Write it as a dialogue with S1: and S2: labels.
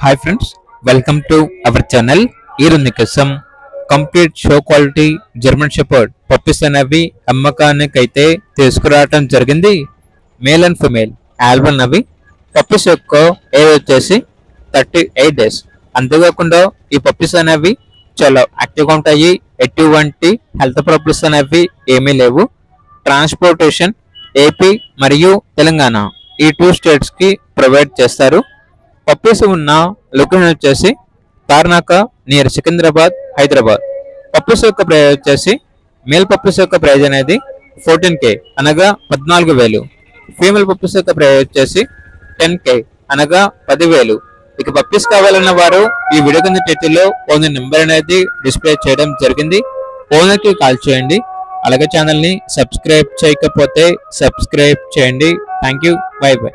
S1: Hi friends, welcome to our channel. ఈరోజు కోసం complete show quality German shepherd puppies అనేవి అమ్మకానికైతే తీసుకురావడం జరిగింది. మేల్ అండ్ ఫిమేల్ ఆల్బన్ అవి పప్పీస్ యొక్క ఏజ్ వచ్చేసి 38 డేస్. అంతేకాకుండా ఈ పప్పీస్ అనేవి చాలా యాక్టివ్గా ఉంటాయి. ఎటువంటి హెల్త్ ప్రాబ్లమ్స్ అనేవి ఏమీ లేవు. ట్రాన్స్పోర్టేషన్ ఏపీ మరియు తెలంగాణ ఈ 2 స్టేట్స్కి ప్రొవైడ్ చేస్తారు. పప్పీస్ ఉన్న లొకేషన్ వచ్చేసి తార్నాక నియర్ సికింద్రాబాద్, హైదరాబాద్. పప్పీస్ యొక్క ప్రైజ్ వచ్చేసి మేల్ పప్పీస్ యొక్క ప్రైజ్ అనేది 14K అనగా 14,000. ఫీమేల్ పప్పీస్ యొక్క ప్రైజ్ వచ్చేసి 10K అనగా 10,000. ఇక పప్పీస్ కావాలన్న వారు ఈ వీడియో కింద టైటిల్లో ఓనర్ నెంబర్ అనేది డిస్ప్లే చేయడం జరిగింది. ఓనర్కి కాల్ చేయండి. అలాగే ఛానల్ని సబ్స్క్రైబ్ చేయకపోతే సబ్స్క్రైబ్ చేయండి. Thank you. By by.